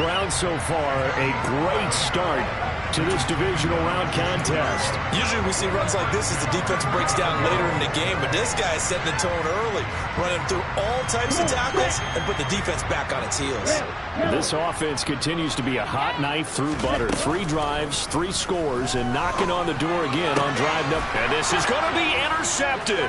ground so far. A great start to this divisional round contest. Usually we see runs like this as the defense breaks down later in the game, but this guy is setting the tone early, running through all types of tackles and put the defense back on its heels. This offense continues to be a hot knife through butter. 3 drives, 3 scores, and knocking on the door again on drive number. And this is going to be intercepted.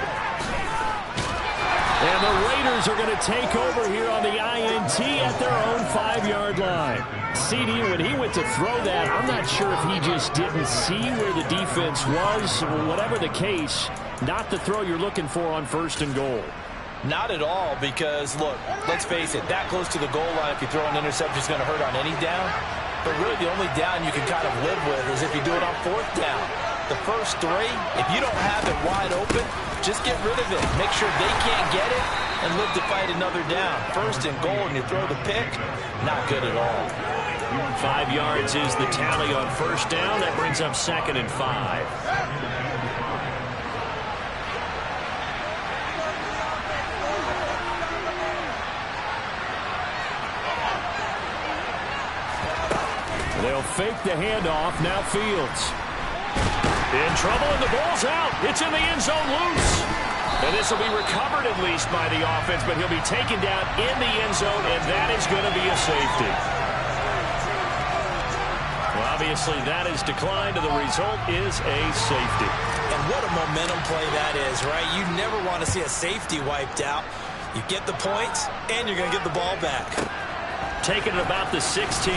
And the Raiders are going to take over here on the INT at their own 5-yard line. CD, when he went to throw that, I'm not sure if he just didn't see where the defense was. Whatever the case, not the throw you're looking for on 1st and goal. Not at all, because, look, let's face it, that close to the goal line, if you throw an interception, is going to hurt on any down. But really the only down you can kind of live with is if you do it on 4th down. The first 3, if you don't have it wide open, just get rid of it. Make sure they can't get it and live to fight another down. 1st and goal, and you throw the pick, not good at all. 5 yards is the tally on 1st down. That brings up 2nd and 5. They'll fake the handoff. Now Fields. In trouble, and the ball's out. It's in the end zone loose. And this will be recovered at least by the offense, but he'll be taken down in the end zone, and that is going to be a safety. Well, obviously, that is declined, and the result is a safety. And what a momentum play that is, right? You never want to see a safety wiped out. You get the points, and you're going to get the ball back. Taking it about the 16.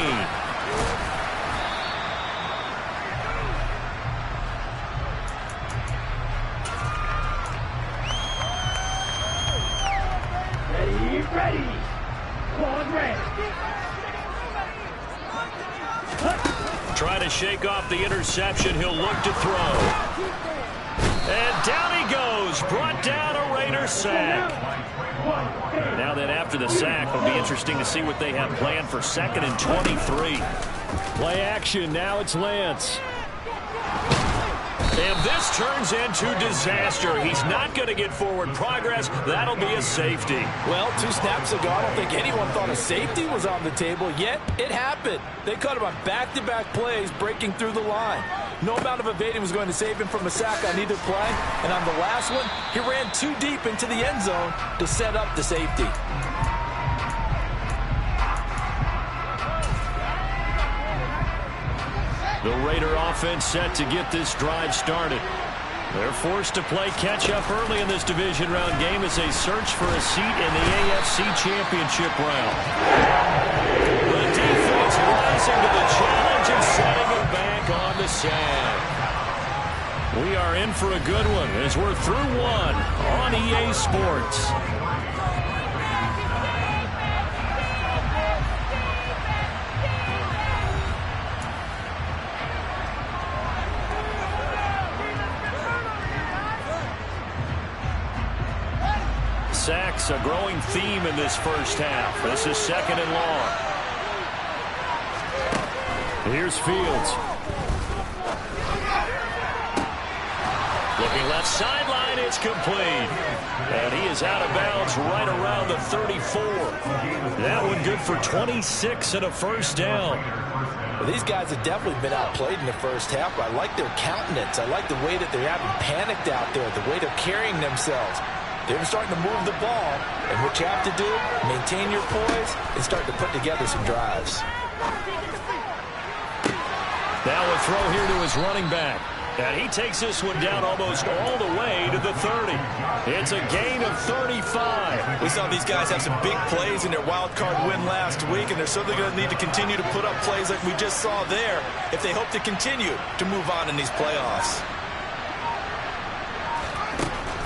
Ready. One red. Try to shake off the interception. He'll look to throw. And down he goes. Brought down a Raider sack. Now then, after the sack, it'll be interesting to see what they have planned for 2nd and 23. Play action. Now it's Lance. And this turns into disaster. He's not going to get forward progress. That'll be a safety. Well, 2 snaps ago, I don't think anyone thought a safety was on the table, yet it happened. They caught him on back-to-back plays breaking through the line. No amount of evading was going to save him from a sack on either play. And on the last one, he ran too deep into the end zone to set up the safety. The Raider offense set to get this drive started. They're forced to play catch-up early in this division round game as they search for a seat in the AFC Championship round. The defense rising to the challenge and setting it back on the sack. We are in for a good one as we're through 1 on EA Sports. Sacks, a growing theme in this first half. This is 2nd and long. Here's Fields. Looking left sideline, it's complete. And he is out of bounds right around the 34. That one good for 26 and a 1st down. Well, these guys have definitely been outplayed in the first half. I like their countenance. I like the way that they're having panicked out there, the way they're carrying themselves. They're starting to move the ball, and what you have to do, maintain your poise and start to put together some drives. Now a throw here to his running back. And he takes this one down almost all the way to the 30. It's a gain of 35. We saw these guys have some big plays in their wild card win last week, and they're certainly going to need to continue to put up plays like we just saw there if they hope to continue to move on in these playoffs.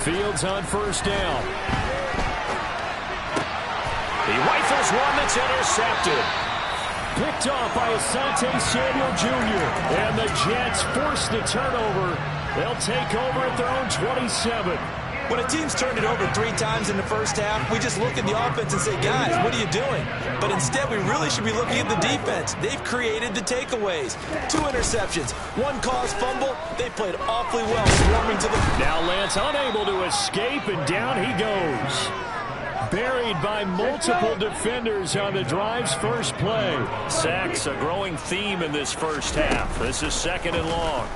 Fields on 1st down. He rifles one that's intercepted. Picked off by Asante Samuel Jr. And the Jets force the turnover. They'll take over at their own 27. When a team's turned it over 3 times in the first half, we just look at the offense and say, guys, what are you doing? But instead, we really should be looking at the defense. They've created the takeaways. 2 interceptions, 1 caused fumble. They played awfully well, swarming to the... Now Lance unable to escape, and down he goes. Buried by multiple defenders on the drive's first play. Sacks, a growing theme in this first half. This is 2nd and long.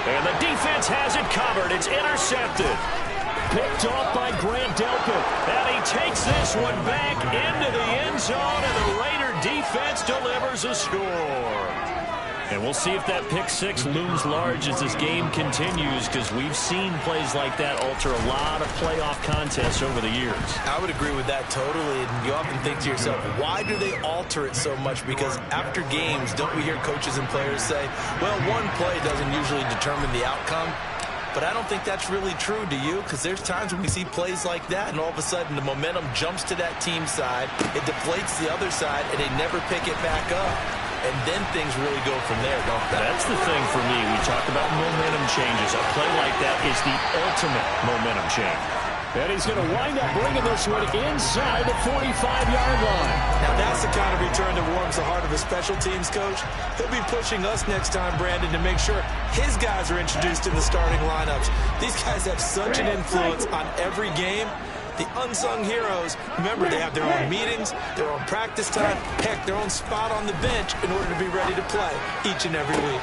And the defense has it covered. It's intercepted. Picked off by Grant Delpit. And he takes this one back into the end zone, and the Raider defense delivers a score. And we'll see if that pick six looms large as this game continues, because we've seen plays like that alter a lot of playoff contests over the years. I would agree with that totally. And you often think to yourself, why do they alter it so much? Because after games, don't we hear coaches and players say, well, one play doesn't usually determine the outcome? But I don't think that's really true, do you? Because there's times when we see plays like that, and all of a sudden the momentum jumps to that team side, it deflates the other side, and they never pick it back up. And then things really go from there, don't they? That's the thing for me. We talk about momentum changes. A play like that is the ultimate momentum change. And he's going to wind up bringing this one inside the 45-yard line. Now that's the kind of return that warms the heart of a special teams coach. He'll be pushing us next time, Brandon, to make sure his guys are introduced in the starting lineups. These guys have such an influence on every game. The unsung heroes, remember, they have their own meetings, their own practice time, heck, their own spot on the bench in order to be ready to play each and every week.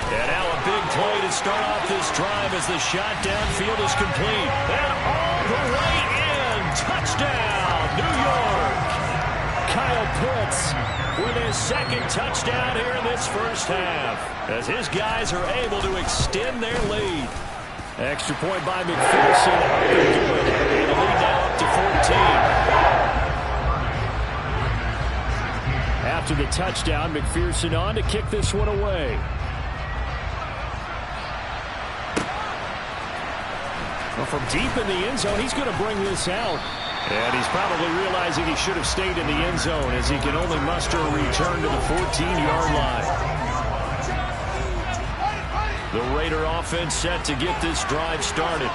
And now a big play to start off this drive as the shot downfield is complete. And all the way in. Touchdown, New York. Kyle Pitts with his second touchdown here in this first half, as his guys are able to extend their lead. Extra point by McPherson. And the lead now up to 14. After the touchdown, McPherson on to kick this one away. Well, from deep in the end zone, he's going to bring this out. And he's probably realizing he should have stayed in the end zone, as he can only muster a return to the 14-yard line. The Raider offense set to get this drive started.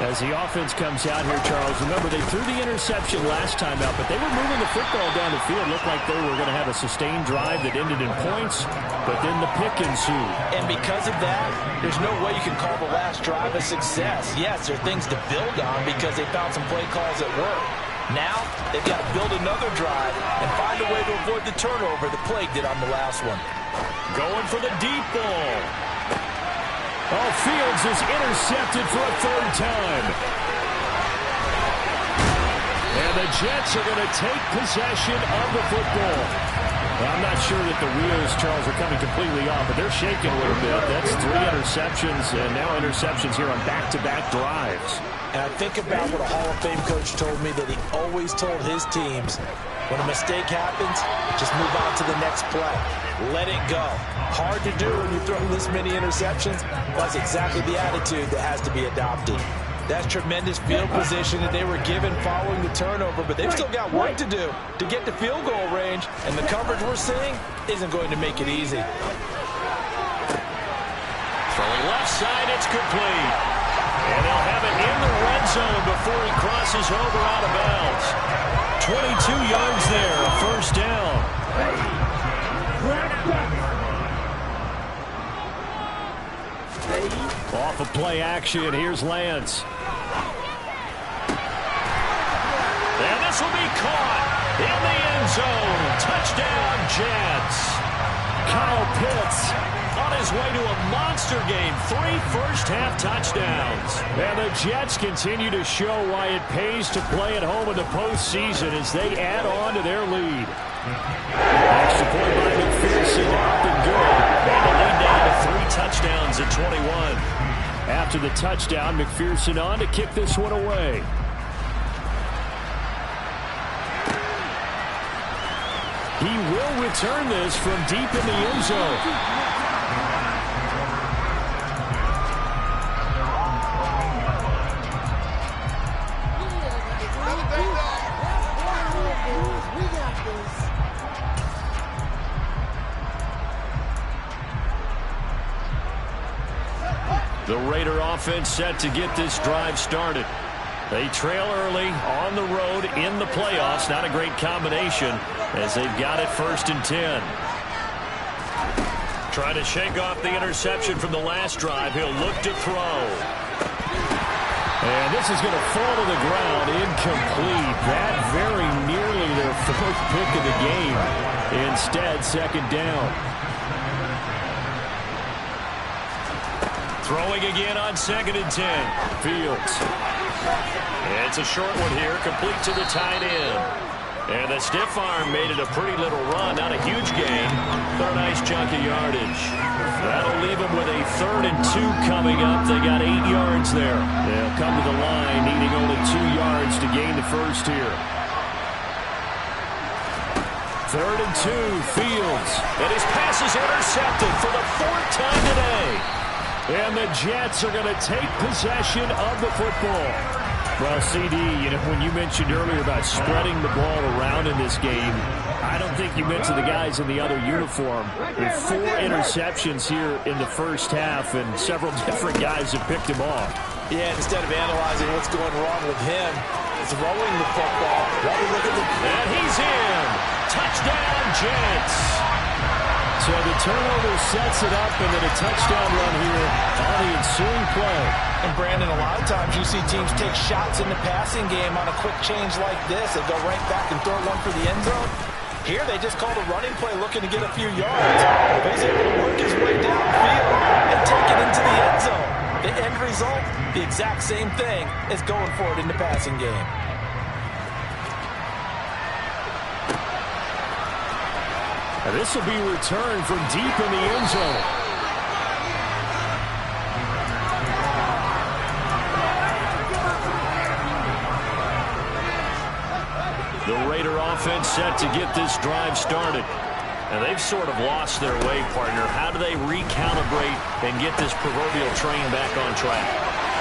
As the offense comes out here, Charles, remember they threw the interception last time out, but they were moving the football down the field. Looked like they were going to have a sustained drive that ended in points, but then the pick ensued. And because of that, there's no way you can call the last drive a success. Yes, there are things to build on because they found some play calls that work. Now, they've got to build another drive and find a way to avoid the turnover the Plague did on the last one. Going for the deep ball. Oh, Fields is intercepted for a third time. And the Jets are going to take possession of the football. Well, I'm not sure that the wheels, Charles, are coming completely off, but they're shaking a little bit. That's 3 interceptions, and now interceptions here on back-to-back drives. And I think about what a Hall of Fame coach told me, that he always told his teams, when a mistake happens, just move on to the next play. Let it go. Hard to do when you throw this many interceptions. That's exactly the attitude that has to be adopted. That's tremendous field position that they were given following the turnover, but they've still got work to do to get to field goal range, and the coverage we're seeing isn't going to make it easy. Throwing left side, it's complete. And they'll have it in the red zone before he crosses over out of bounds. 22 yards there, a first down. Off of play action, here's Lance. And this will be caught in the end zone. Touchdown, Jets. Kyle Pitts on his way to a monster game. 3 first-half touchdowns. And the Jets continue to show why it pays to play at home in the postseason as they add on to their lead. Extra point by McPherson, up and good. And the lead down to 3 touchdowns at 21. After the touchdown, McPherson on to kick this one away. He will return this from deep in the end zone. The Raider offense set to get this drive started. They trail early on the road in the playoffs. Not a great combination as they've got it 1st and 10. Trying to shake off the interception from the last drive. He'll look to throw. And this is going to fall to the ground, incomplete. That very nearly their fourth pick of the game. Instead, second down. Throwing again on 2nd and 10. Fields. It's a short one here, complete to the tight end. And the stiff arm made it a pretty little run. Not a huge gain, but a nice chunk of yardage. That'll leave them with a 3rd and 2 coming up. They got 8 yards there. They'll come to the line, needing only 2 yards to gain the first here. 3rd and 2, Fields. And his pass is intercepted for the 4th time today. And the Jets are going to take possession of the football. Well, CD, when you mentioned earlier about spreading the ball around in this game, I don't think you mentioned the guys in the other uniform. With 4 interceptions here in the first half, and several different guys have picked him off. Yeah, instead of analyzing what's going wrong with him, throwing the football. And he's in. Touchdown, Jets. So the turnover sets it up, and then a touchdown run here on the ensuing play. And Brandon, a lot of times you see teams take shots in the passing game on a quick change like this and go right back and throw one for the end zone. Here they just called a running play looking to get a few yards. But he's able to work his way downfield and take it into the end zone. The end result, the exact same thing as going for it in the passing game. And this will be returned from deep in the end zone. The Raider offense set to get this drive started. And they've sort of lost their way, partner. How do they recalibrate and get this proverbial train back on track?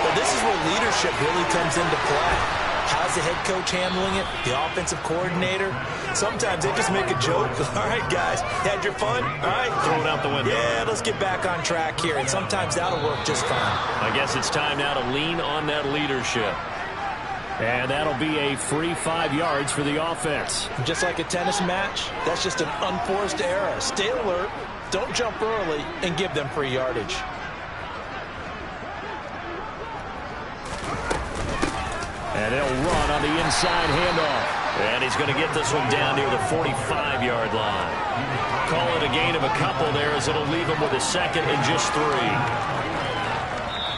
Well, this is where leadership really comes into play. How's the head coach handling it? The offensive coordinator? Sometimes they just make a joke. All right, guys, had your fun? All right. Throw it out the window. Yeah, let's get back on track here. And sometimes that'll work just fine. I guess it's time now to lean on that leadership. And that'll be a free 5 yards for the offense. Just like a tennis match, that's just an unforced error. Stay alert, don't jump early, and give them free yardage. And they'll run on the inside handoff. And he's going to get this one down near the 45-yard line. Call it a gain of a couple there as it'll leave him with a 2nd and just 3.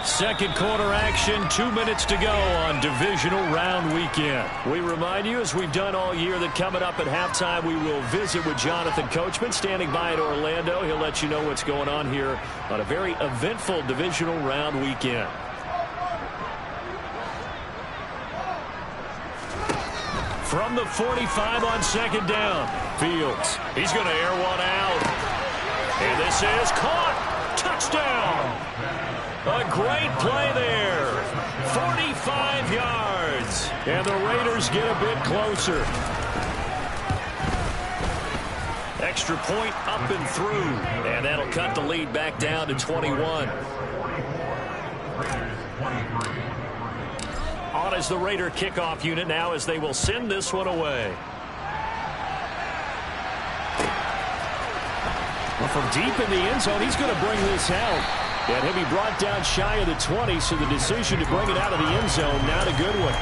Second quarter action, 2 minutes to go on divisional round weekend. We remind you, as we've done all year, that coming up at halftime, we will visit with Jonathan Coachman standing by in Orlando. He'll let you know what's going on here on a very eventful divisional round weekend. From the 45 on 2nd down, Fields. He's going to air one out. And this is caught. Touchdown. A great play there. 45 yards. And the Raiders get a bit closer. Extra point up and through. And that'll cut the lead back down to 21. On is the Raider kickoff unit now as they will send this one away. Well, from deep in the end zone, he's going to bring this out. And he'll be brought down shy of the 20, so the decision to bring it out of the end zone, not a good one.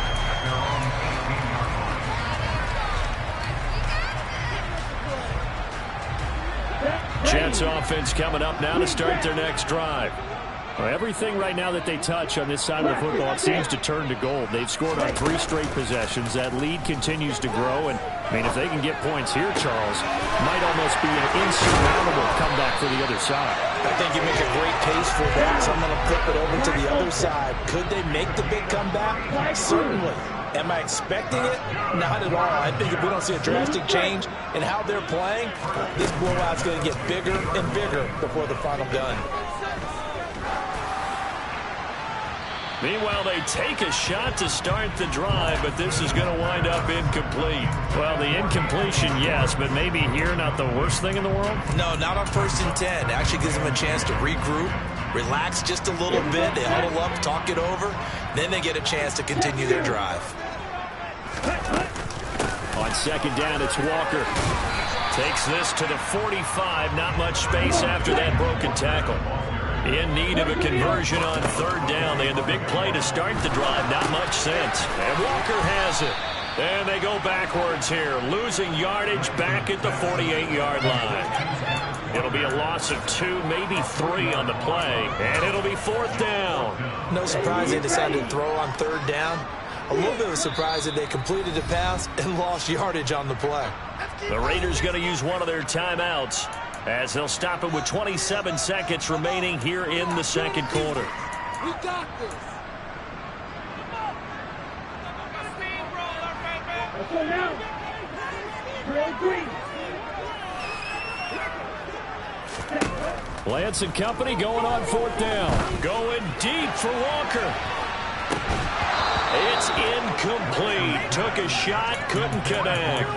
Jets offense coming up now to start their next drive. Well, everything right now that they touch on this side of the football, it seems to turn to gold. They've scored on 3 straight possessions. That lead continues to grow. And, I mean, if they can get points here, Charles, might almost be an insurmountable comeback for the other side. I think you make a great case for that. So I'm going to flip it over to the other side. Could they make the big comeback? Certainly. Am I expecting it? Not at all. I think if we don't see a drastic change in how they're playing, this blowout's going to get bigger and bigger before the final gun. Meanwhile, they take a shot to start the drive, but this is going to wind up incomplete. Well, the incompletion, yes, but maybe here not the worst thing in the world? No, not on 1st and 10. It actually gives them a chance to regroup, relax just a little bit. They huddle up, talk it over. Then they get a chance to continue their drive. On 2nd down, it's Walker. Takes this to the 45. Not much space after that broken tackle. In need of a conversion on third down. They had the big play to start the drive. Not much sense. And Walker has it. And they go backwards here, losing yardage back at the 48-yard line. It'll be a loss of 2, maybe 3 on the play, and it'll be fourth down. No surprise they decided to throw on third down. A little bit of a surprise that they completed the pass and lost yardage on the play. The Raiders going to use one of their timeouts as they'll stop it with 27 seconds remaining here in the second quarter. We got this. Let's go now. Green. Lance and company going on fourth down. Going deep for Walker. It's incomplete. Took a shot, couldn't connect.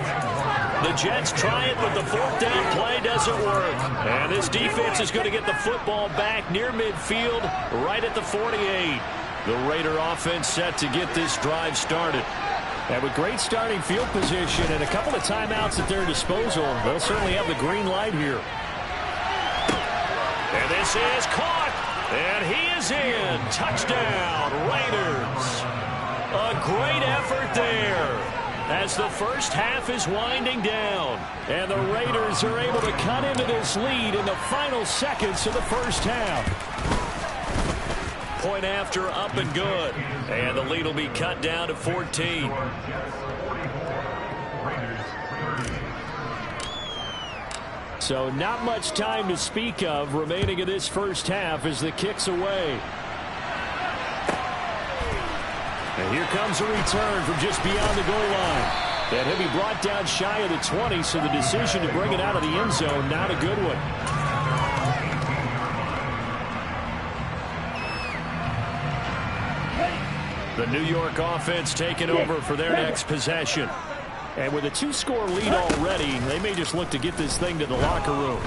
The Jets try it, but the fourth down play doesn't work. And this defense is going to get the football back near midfield, right at the 48. The Raider offense set to get this drive started. And with great starting field position and a couple of timeouts at their disposal, they'll certainly have the green light here. And this is caught. And he is in. Touchdown, Raiders. A great effort there as the first half is winding down. And the Raiders are able to cut into this lead in the final seconds of the first half. Point after, up and good. And the lead will be cut down to 14. So not much time to speak of remaining in this first half as the kick's away. And here comes a return from just beyond the goal line. And he'll be brought down shy of the 20, so the decision to bring it out of the end zone, not a good one. The New York offense taking over for their next possession. And with a 2-score lead already, they may just look to get this thing to the locker room.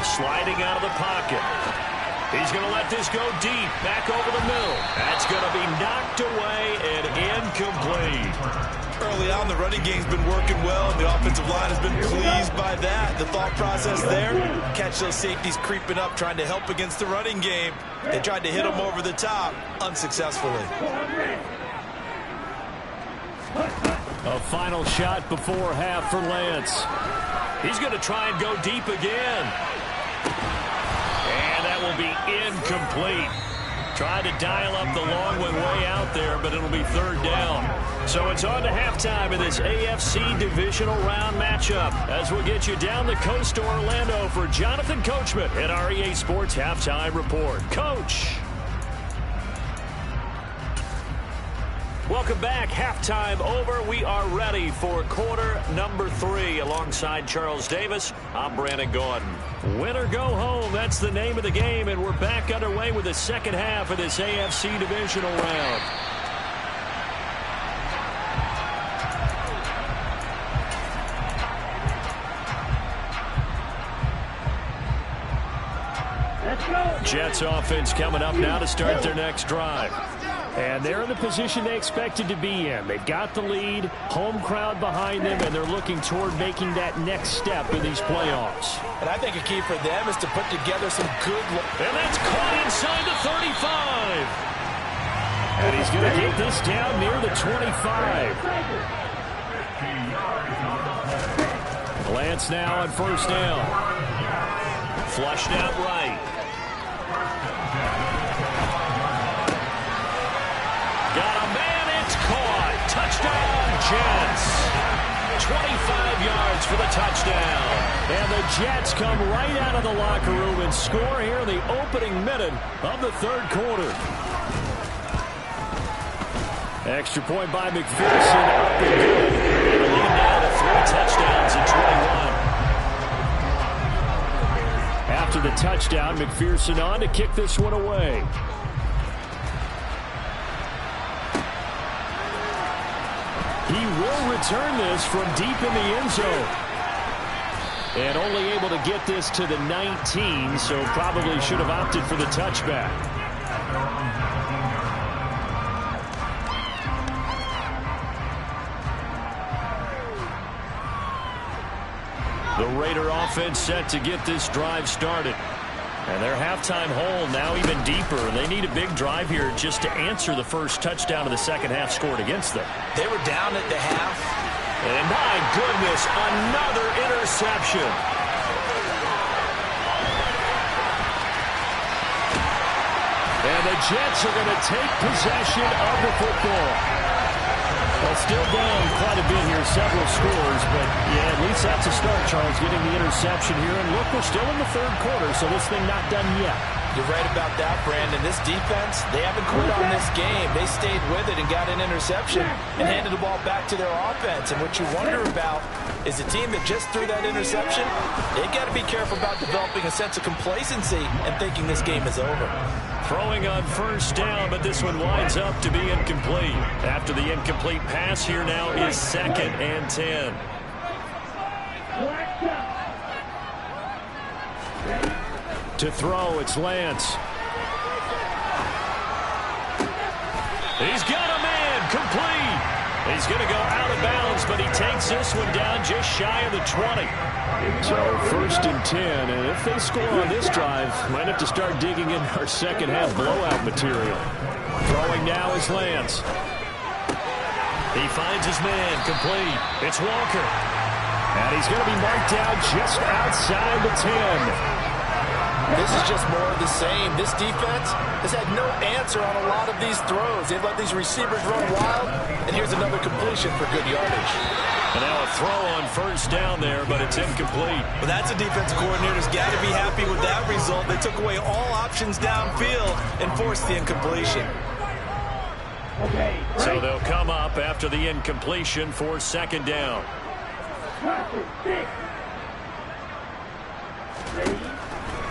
Sliding out of the pocket. He's going to let this go deep, back over the middle. That's going to be knocked away and incomplete. Early on, the running game's been working well, and the offensive line has been pleased by that. The thought process there, catch those safeties creeping up, trying to help against the running game. They tried to hit them over the top, unsuccessfully. A final shot before half for Lance. He's going to try and go deep again. And that will be incomplete. Tried to dial up the long one way out there, but it'll be third down. So it's on to halftime in this AFC divisional round matchup as we'll get you down the coast to Orlando for Jonathan Coachman at our EA Sports Halftime Report. Coach. Welcome back. Halftime over. We are ready for quarter number 3. Alongside Charles Davis, I'm Brandon Gordon. Win or go home, that's the name of the game, and we're back underway with the second half of this AFC divisional round. Jets offense coming up now to start their next drive. And they're in the position they expected to be in. They've got the lead, home crowd behind them, and they're looking toward making that next step in these playoffs. And I think a key for them is to put together some good... And that's caught inside the 35. And he's going to get this down near the 25. Lance now on first down. Flushed out right. Got a man, it's caught. Touchdown, Jets. 25 yards for the touchdown. And the Jets come right out of the locker room and score here in the opening minute of the third quarter. Extra point by McPherson. Up and good. And a lead now to 3 touchdowns in 21. After the touchdown, McPherson on to kick this one away. He will return this from deep in the end zone. And only able to get this to the 19, so probably should have opted for the touchback. The Raider offense set to get this drive started. And their halftime hole now even deeper. They need a big drive here just to answer the first touchdown of the second half scored against them. They were down at the half. And my goodness, another interception. And the Jets are going to take possession of the football. Well, still down quite a bit here, several scores, but yeah, at least that's a start, Charles, getting the interception here. And look, we're still in the third quarter, so this thing not done yet. You're right about that, Brandon. This defense, they haven't quit on this game. They stayed with it and got an interception and handed the ball back to their offense. And what you wonder about is a team that just threw that interception, they've got to be careful about developing a sense of complacency and thinking this game is over. Throwing on first down, but this one winds up to be incomplete. After the incomplete pass, here now is 2nd and 10. To throw, it's Lance. He's got a man, complete. He's going to go out of bounds, but he takes this one down just shy of the 20. So 1st and 10, and if they score on this drive, might have to start digging in our second half blowout material. Throwing now is Lance. He finds his man, complete. It's Walker. And he's going to be marked down just outside the 10. This is just more of the same. This defense has had no answer on a lot of these throws. They've let these receivers run wild, and here's another completion for good yardage. And now a throw on first down there, but it's incomplete. Well, that's a defense coordinator's got to be happy with that result. They took away all options downfield and forced the incompletion. So they'll come up after the incompletion for 2nd down.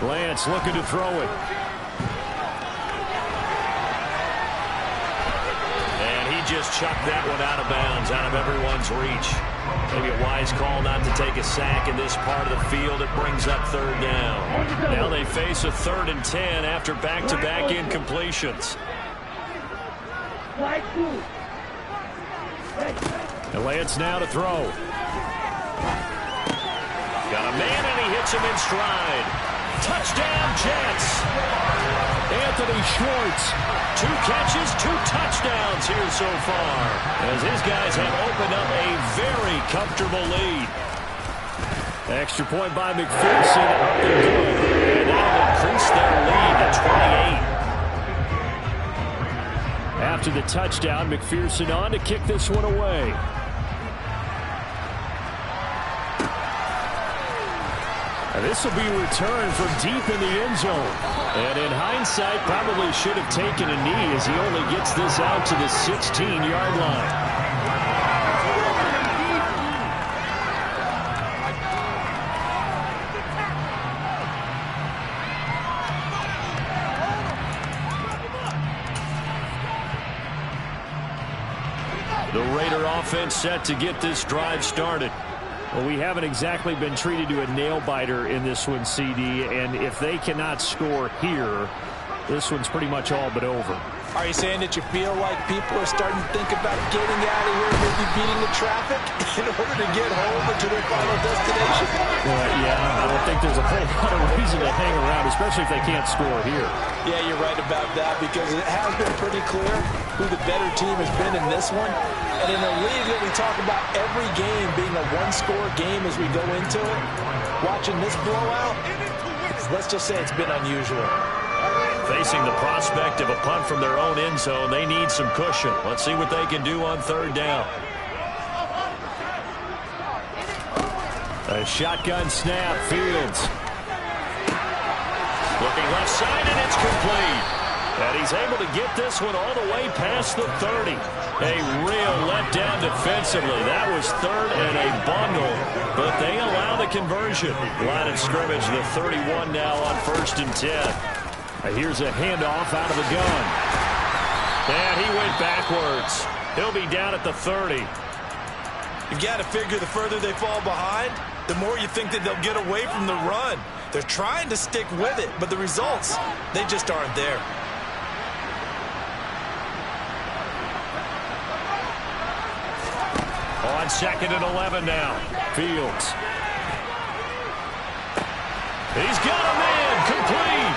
Lance looking to throw it. And he just chucked that one out of bounds, out of everyone's reach. Maybe a wise call not to take a sack in this part of the field. It brings up 3rd down. Now they face a 3rd and 10 after back-to-back incompletions. And Lance now to throw. Got a man and he hits him in stride. Touchdown, Jets. Anthony Schwartz. 2 catches, 2 touchdowns here so far, as his guys have opened up a very comfortable lead. Extra point by McPherson, up and good, and that'll increase their lead to 28. After the touchdown, McPherson on to kick this one away. And this will be returned from deep in the end zone. And in hindsight, probably should have taken a knee as he only gets this out to the 16-yard line. The Raider offense set to get this drive started. Well, we haven't exactly been treated to a nail-biter in this one, CD, and if they cannot score here, this one's pretty much all but over. Are you saying that you feel like people are starting to think about getting out of here, maybe beating the traffic in order to get home or to their final destination? Well, yeah, I don't think there's a whole lot of reason to hang around, especially if they can't score here. Yeah, you're right about that, because it has been pretty clear who the better team has been in this one. And in a league that we talk about every game being a one-score game as we go into it, watching this blowout, let's just say it's been unusual. Facing the prospect of a punt from their own end zone, they need some cushion. Let's see what they can do on 3rd down. A shotgun snap, Fields. Looking left side, and it's complete. And he's able to get this one all the way past the 30. A real letdown defensively. That was 3rd and a bundle, but they allow the conversion. Line of scrimmage, the 31 now on 1st and 10. Here's a handoff out of the gun. And he went backwards. He'll be down at the 30. You've got to figure the further they fall behind, the more you think that they'll get away from the run. They're trying to stick with it, but the results, they just aren't there. On 2nd and 11 now. Fields. He's got a man, complete.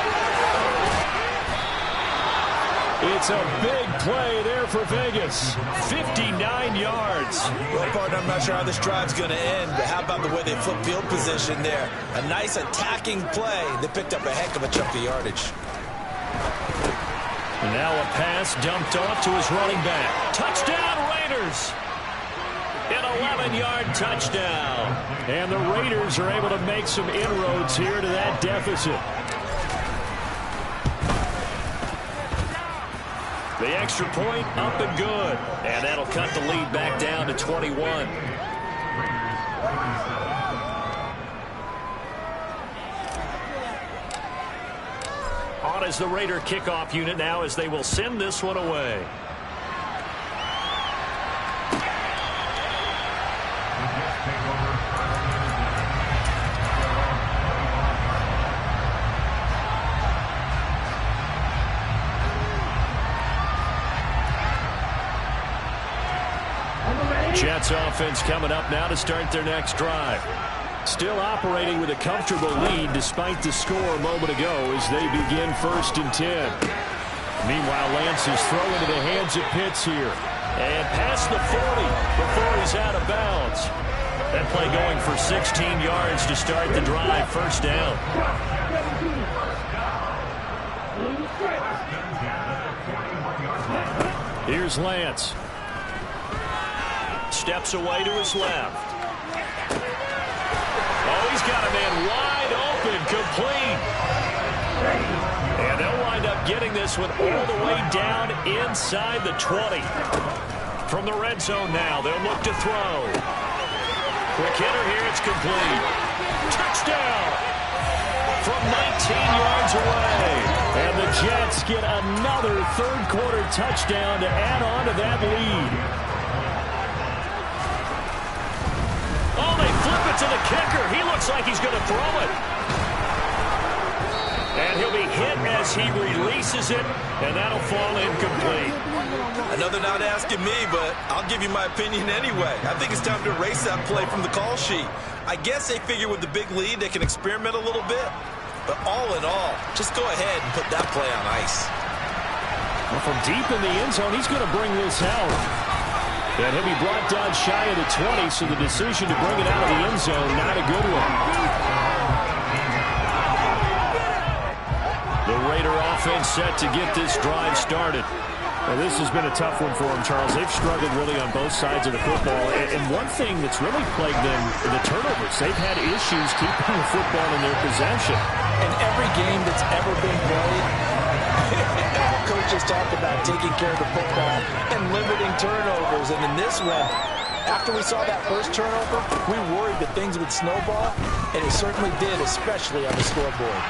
It's a big play there for Vegas. 59 yards. Well, partner, I'm not sure how this drive's going to end, but how about the way they flip field position there? A nice attacking play that picked up a heck of a chunk of yardage. And now a pass dumped off to his running back. Touchdown, Raiders! An 11-yard touchdown. And the Raiders are able to make some inroads here to that deficit. The extra point up and good. And that'll cut the lead back down to 21. On is the Raider kickoff unit now as they will send this one away. Jets offense coming up now to start their next drive. Still operating with a comfortable lead despite the score a moment ago as they begin 1st and 10. Meanwhile, Lance is throwing into the hands of Pitts here. And past the 40 before he's out of bounds. That play going for 16 yards to start the drive. 1st down. Here's Lance. Steps away to his left. Oh, he's got a man wide open, complete. And they'll wind up getting this one all the way down inside the 20. From the red zone now, they'll look to throw. Quick hitter here, it's complete. Touchdown! From 19 yards away. And the Jets get another third-quarter touchdown to add on to that lead. Oh, they flip it to the kicker. He looks like he's going to throw it. And he'll be hit as he releases it, and that'll fall incomplete. Another not asking me, but I'll give you my opinion anyway. I think it's time to erase that play from the call sheet. I guess they figure with the big lead they can experiment a little bit. But all in all, just go ahead and put that play on ice. Well, from deep in the end zone, he's going to bring this out. And he'll be brought down shy of the 20, so the decision to bring it out of the end zone, not a good one. The Raider offense set to get this drive started. Well, this has been a tough one for them, Charles. They've struggled really on both sides of the football. And one thing that's really plagued them, the turnovers. They've had issues keeping the football in their possession. In every game that's ever been played, coaches talk about taking care of the football and limiting turnovers. And in this one, after we saw that first turnover, we worried that things would snowball, and it certainly did, especially on the scoreboard.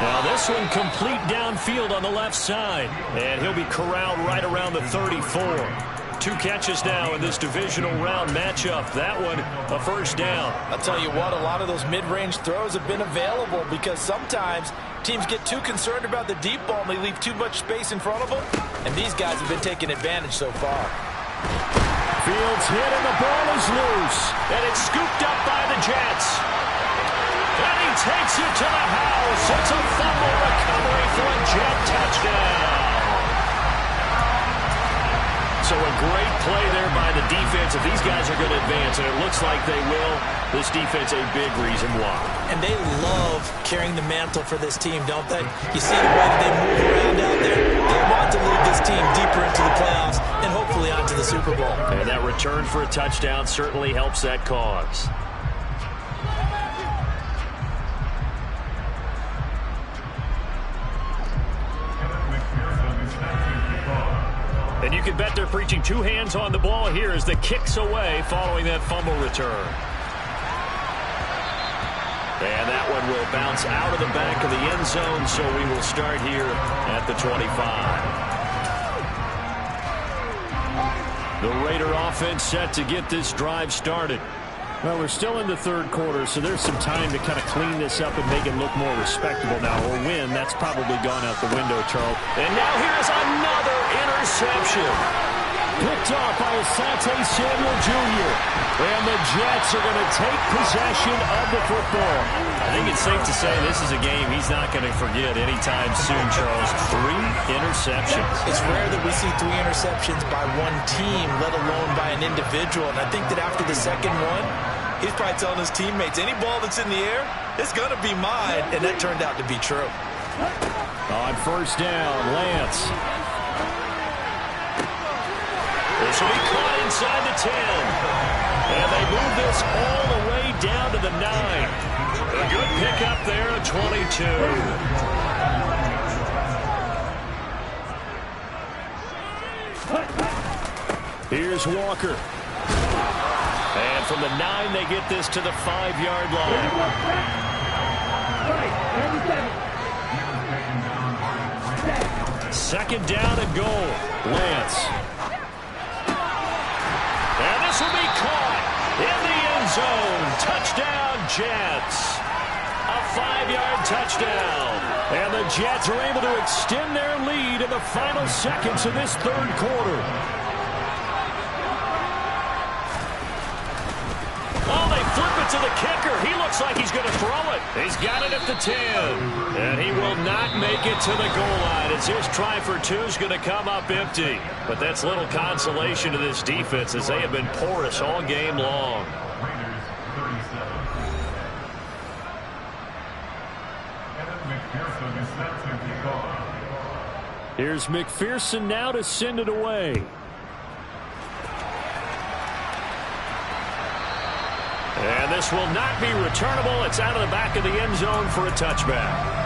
Now this one complete downfield on the left side, and he'll be corralled right around the 34. 2 catches now in this divisional round matchup. That one, a 1st down. I'll tell you what, a lot of those mid-range throws have been available because sometimes teams get too concerned about the deep ball and they leave too much space in front of them. And these guys have been taking advantage so far. Fields hit and the ball is loose. And it's scooped up by the Jets. And he takes it to the house. It's a fumble recovery for a Jet touchdown. So a great play there by the defense. If these guys are going to advance, and it looks like they will, this defense a big reason why. And they love carrying the mantle for this team, don't they? You see the way that they move around out there. They want to lead this team deeper into the playoffs and hopefully onto the Super Bowl. And that return for a touchdown certainly helps that cause. And you can bet they're preaching 2 hands on the ball here as the kick's away following that fumble return. And that one will bounce out of the back of the end zone, so we will start here at the 25. The Raider offense set to get this drive started. Well, we're still in the 3rd quarter, so there's some time to kind of clean this up and make it look more respectable now. Or win, that's probably gone out the window, Charles. And now here's another interception. Picked off by Asante Samuel Jr. And the Jets are going to take possession of the football. I think it's safe to say this is a game he's not going to forget anytime soon, Charles. 3 interceptions. It's rare that we see 3 interceptions by one team, let alone by an individual. And I think that after the second one, he's probably telling his teammates, any ball that's in the air, it's going to be mine. And that turned out to be true. On first down, Lance. This will be caught inside the 10. And they move this all the way down to the 9. A good pickup there at 22. Here's Walker. And from the 9, they get this to the 5-yard line. Second down and goal. Lance. And this will be caught in the end zone. Touchdown, Jets. A 5-yard touchdown. And the Jets are able to extend their lead in the final seconds of this third quarter. Oh, they flip it to the kicker. He looks like he's going to throw it. He's got it at the 10. And he will not make it to the goal line as his try for 2 is going to come up empty. But that's little consolation to this defense as they have been porous all game long. Here's McPherson now to send it away. And this will not be returnable. It's out of the back of the end zone for a touchback.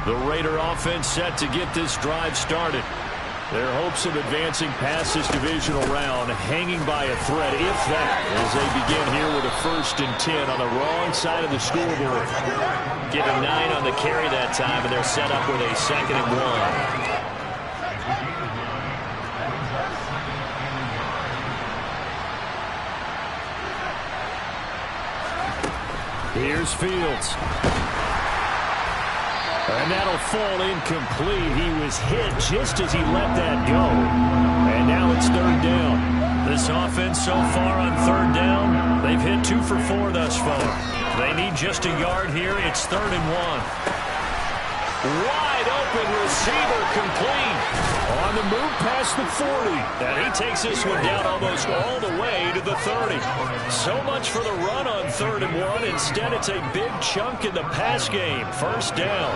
The Raider offense set to get this drive started. Their hopes of advancing past this divisional round hanging by a thread, if that, as they begin here with a 1st and 10 on the wrong side of the scoreboard. Getting 9 on the carry that time, and they're set up with a 2nd and 1. Here's Fields. And that'll fall incomplete. He was hit just as he let that go. And now it's 3rd down. This offense so far on 3rd down, they've hit 2 for 4 thus far. They need just a yard here. It's 3rd and 1. Wide open receiver complete. On the move past the 40. And he takes this one down almost all the way to the 30. So much for the run on 3rd and 1. Instead, it's a big chunk in the pass game. 1st down.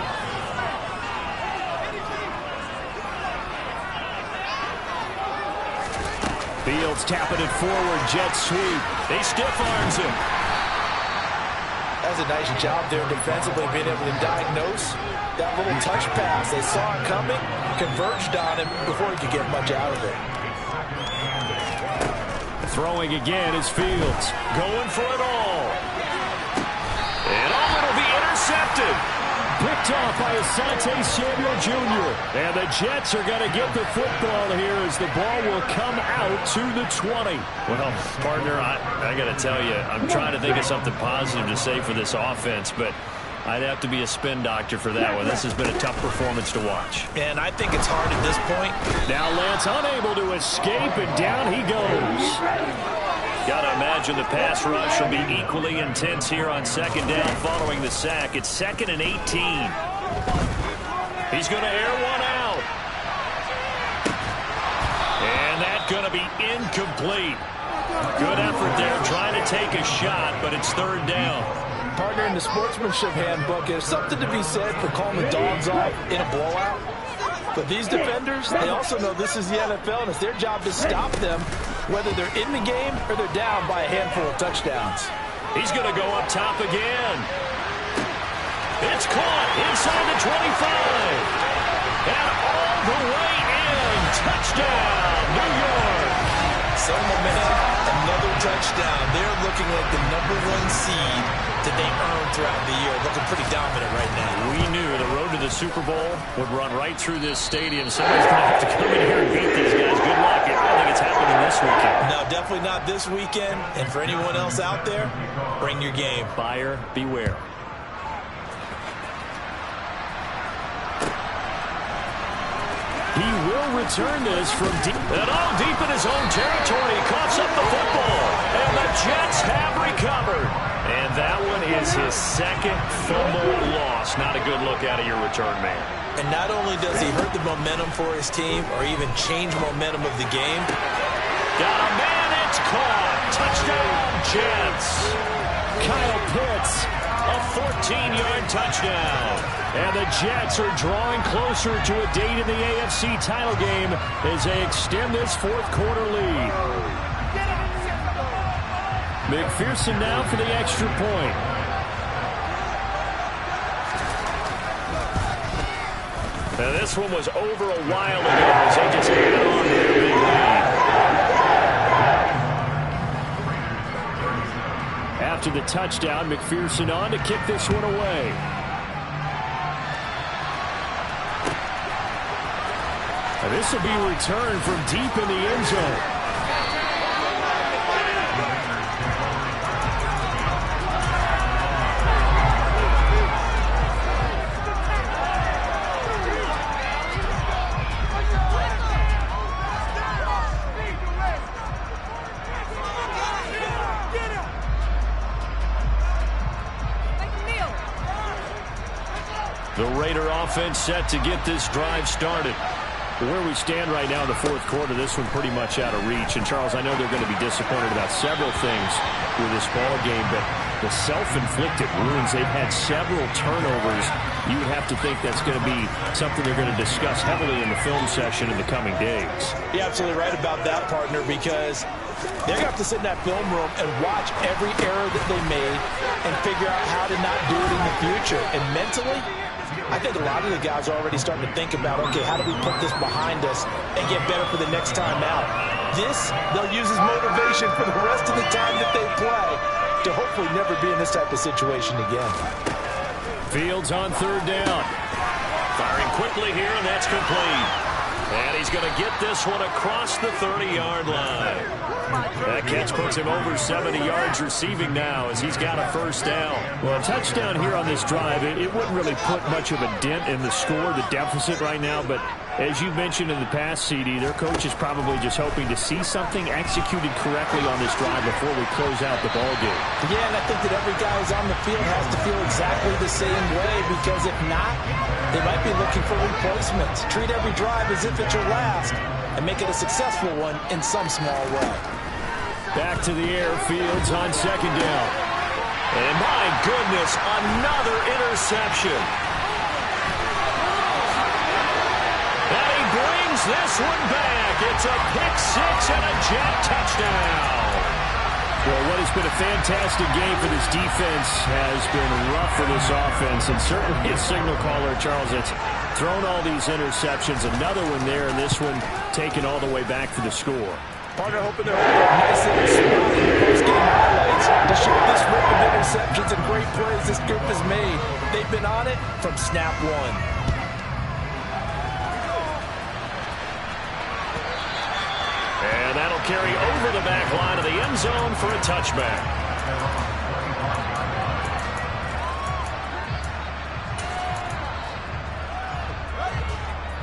Fields tapping it forward. Jet sweep. He stiff arms him. That's a nice job there defensively, being able to diagnose that little touch pass. They saw it coming, converged on him before he could get much out of it. Throwing again is Fields. Going for it all. And it'll be intercepted. Picked off by Asante Samuel Jr. And the Jets are going to get the football here as the ball will come out to the 20. Well, partner, I got to tell you, I'm trying to think of something positive to say for this offense, but I'd have to be a spin doctor for that one. This has been a tough performance to watch. And I think it's hard at this point. Now Lance unable to escape, and down he goes. Got to imagine the pass rush will be equally intense here on 2nd down following the sack. It's 2nd and 18. He's going to air one out. And that's going to be incomplete. Good effort there trying to take a shot, but it's 3rd down. Partner, in the sportsmanship handbook, there's something to be said for calling the dogs off in a blowout. But these defenders, they also know this is the NFL, and it's their job to stop them, whether they're in the game or they're down by a handful of touchdowns. He's going to go up top again. It's caught inside the 25. And all the way in. Touchdown, New York. So, my man, another touchdown. They're looking like the #1 seed that they earned throughout the year. Looking pretty dominant right now. We knew the road to the Super Bowl would run right through this stadium. Somebody's going to have to come in here and beat these guys. Good luck. I don't think it's happening this weekend. No, definitely not this weekend. And for anyone else out there, bring your game. Buyer beware. return this from deep. And all deep in his own territory. Coughs up the football. And the Jets have recovered. And that one is his second fumble loss. Not a good look out of your return man. And not only does he hurt the momentum for his team or even change momentum of the game. Got a man, it's caught. Touchdown, Jets. Kyle Pitts, a 14-yard touchdown. And the Jets are drawing closer to a date in the AFC title game as they extend this fourth-quarter lead. McPherson now for the extra point. Now this one was over a while ago as they just added on to their big lead. After the touchdown, McPherson on to kick this one away. And this will be returned from deep in the end zone. The Raider offense set to get this drive started. Where we stand right now in the fourth quarter, this one pretty much out of reach. And, Charles, I know they're going to be disappointed about several things with this ball game, but the self-inflicted wounds, they've had several turnovers. You would have to think that's going to be something they're going to discuss heavily in the film session in the coming days. You're absolutely right about that, partner, because they're going to have to sit in that film room and watch every error that they made and figure out how to not do it in the future. And mentally, I think a lot of the guys are already starting to think about, okay, how do we put this behind us and get better for the next time out? This, they'll use as motivation for the rest of the time that they play to hopefully never be in this type of situation again. Fields on third down. Firing quickly here, and that's complete. And he's going to get this one across the 30-yard line. That catch puts him over 70 yards receiving now as he's got a first down. Well, a touchdown here on this drive, it wouldn't really put much of a dent in the score, the deficit right now. But as you mentioned in the past, CD, their coach is probably just hoping to see something executed correctly on this drive before we close out the ball game. Yeah, and I think that every guy who's on the field has to feel exactly the same way, because if not, they might be looking for replacements. Treat every drive as if it's your last and make it a successful one in some small way. Back to the air, Fields on second down. And my goodness, another interception. And he brings this one back. It's a pick six and a Jet touchdown. Well, what has been a fantastic game for this defense has been rough for this offense, and certainly a signal caller, Charles, that's thrown all these interceptions. Another one there, and this one taken all the way back for the score. Partner hoping they're holding a nice little spot in the post-game highlights to show this rip of interceptions and great plays this group has made. They've been on it from snap one. And that'll carry over the back line of the end zone for a touchback.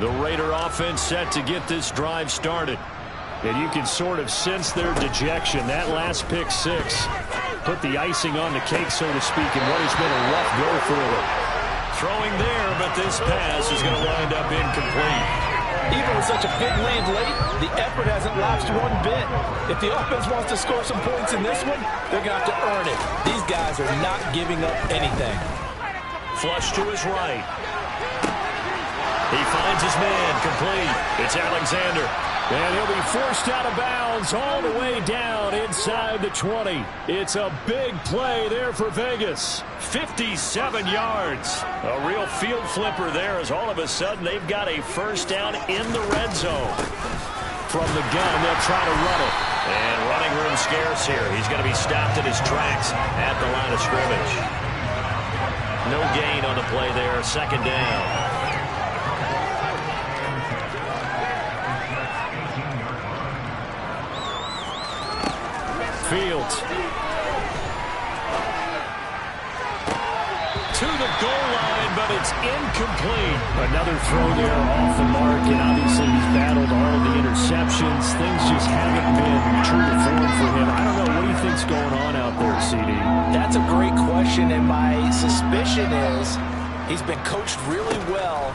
The Raider offense set to get this drive started. And you can sort of sense their dejection. That last pick six put the icing on the cake, so to speak, in what has been a rough go for them. Throwing there, but this pass is going to wind up incomplete. Even with such a big lead late, the effort hasn't lapsed one bit. If the offense wants to score some points in this one, they're going to have to earn it. These guys are not giving up anything. Flush to his right. He finds his man, complete. It's Alexander. And he'll be forced out of bounds all the way down inside the 20. It's a big play there for Vegas. 57 yards. A real field flipper there as all of a sudden they've got a first down in the red zone. From the gun, they'll try to run it. And running room scarce here. He's going to be stopped in his tracks at the line of scrimmage. No gain on the play there. Second down. Fields. To the goal line, but it's incomplete. Another throw there off the mark, and obviously he's battled a haven't been true to form for him. I don't know. What do you think's going on out there, CD? That's a great question, and my suspicion is he's been coached really well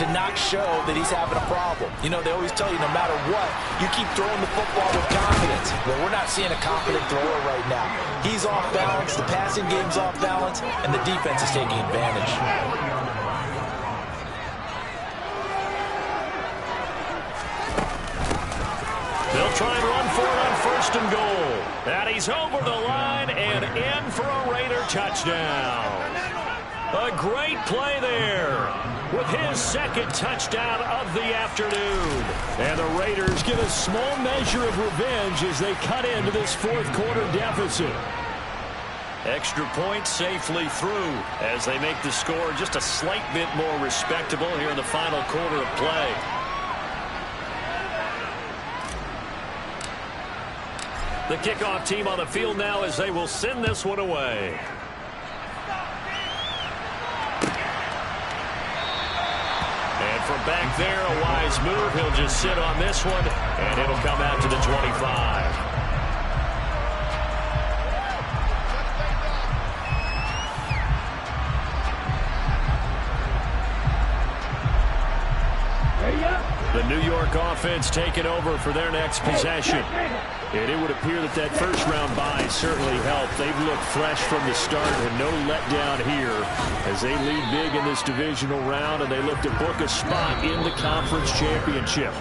to not show that he's having a problem. You know, they always tell you no matter what, you keep throwing the football with confidence. Well, we're not seeing a confident thrower right now. He's off balance, the passing game's off balance, and the defense is taking advantage. They'll try and run for it on 1st and goal. And he's over the line and in for a Raider touchdown. A great play there with his 2nd touchdown of the afternoon. And the Raiders get a small measure of revenge as they cut into this 4th quarter deficit. Extra point safely through as they make the score just a slight bit more respectable here in the final quarter of play. The kickoff team on the field now as they will send this one away. And from back there, a wise move. He'll just sit on this one, and it'll come out to the 25. The New York offense taking over for their next possession. And it would appear that that first-round bye certainly helped. They've looked fresh from the start and no letdown here as they lead big in this divisional round, and they look to book a spot in the conference championship.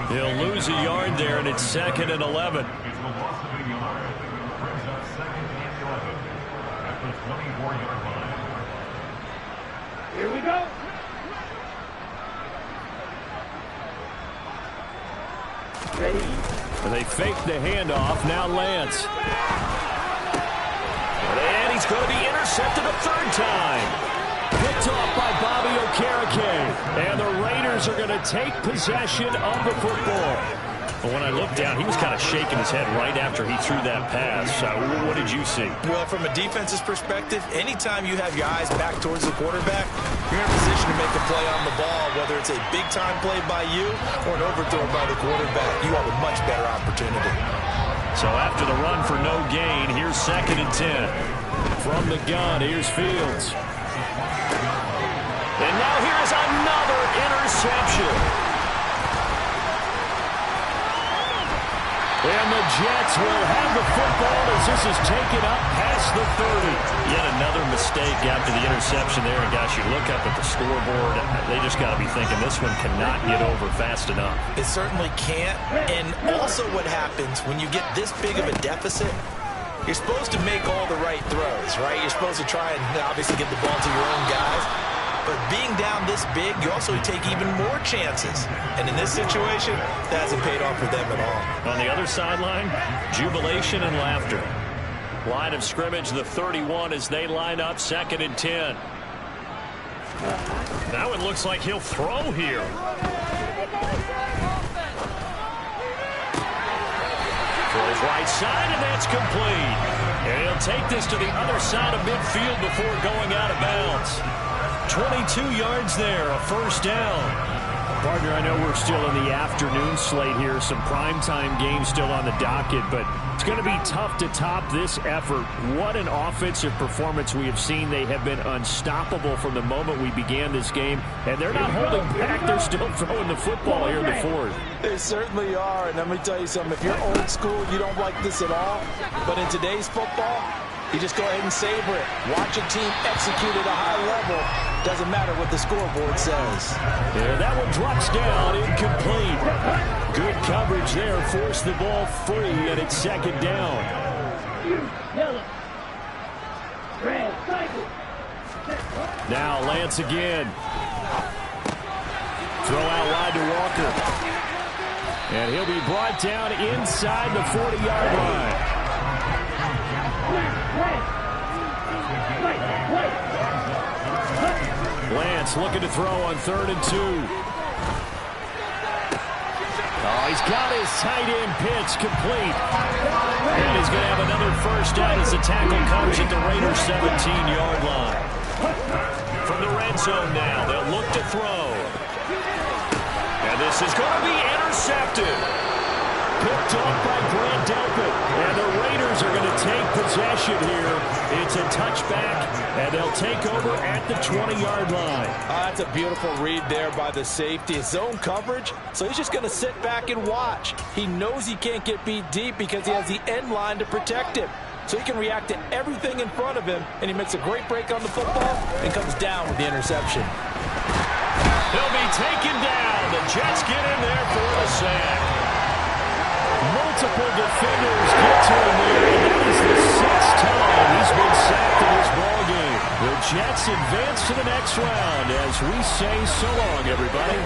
He'll lose a yard there, and it's 2nd and 11. Here we go. Ready. They fake the handoff. Now Lance. And he's going to be intercepted a 3rd time. Picked off by Bobby Okereke. And the Raiders are going to take possession of the football. But when I looked down, he was kind of shaking his head right after he threw that pass. What did you see? Well, from a defense's perspective, anytime you have your eyes back towards the quarterback, you're in a position to make a play on the ball, whether it's a big-time play by you or an overthrow by the quarterback. You have a much better opportunity. So after the run for no gain, here's 2nd and 10. From the gun, here's Fields. And now here's another interception. And the Jets will have the football as this is taken up past the 30. Yet another mistake after the interception there. And, gosh, you look up at the scoreboard, they just got to be thinking this one cannot get over fast enough. It certainly can't. And also what happens when you get this big of a deficit, you're supposed to make all the right throws, right? You're supposed to try and obviously get the ball to your own guys. But being down this big, you also take even more chances. And in this situation, that hasn't paid off for them at all. On the other sideline, jubilation and laughter. Line of scrimmage, the 31 as they line up 2nd and 10. Now it looks like he'll throw here. Throws right side, and that's complete. And he'll take this to the other side of midfield before going out of bounds. 22 yards there, a 1st down. Partner, I know we're still in the afternoon slate here, some primetime games still on the docket, but it's going to be tough to top this effort. What an offensive performance we have seen. They have been unstoppable from the moment we began this game, and they're not holding back. They're still throwing the football here in the 4th. They certainly are, and let me tell you something. If you're old school, you don't like this at all, but in today's football, you just go ahead and savor it. Watch a team execute at a high level. Doesn't matter what the scoreboard says. Yeah, that one drops down, incomplete. Good coverage there, forced the ball free, and it's 2nd down. Now Lance again. Throw out wide to Walker. And he'll be brought down inside the 40-yard line. Lance looking to throw on 3rd and 2. Oh, he's got his tight end pitch complete. And he's going to have another 1st down as the tackle comes at the Raiders' 17-yard line. From the red zone now, they'll look to throw. And this is going to be intercepted. picked off by Grant Delpit. And the Raiders are going to take possession here. It's a touchback, and they'll take over at the 20-yard line. That's a beautiful read there by the safety. Zone coverage, so he's just going to sit back and watch. He knows he can't get beat deep because he has the end line to protect him. So he can react to everything in front of him, and he makes a great break on the football and comes down with the interception. He'll be taken down. The Jets get in there for the sack. Multiple defenders get to him there, and that is the 6th time he's been sacked in this ballgame. The Jets advance to the next round as we say so long, everybody.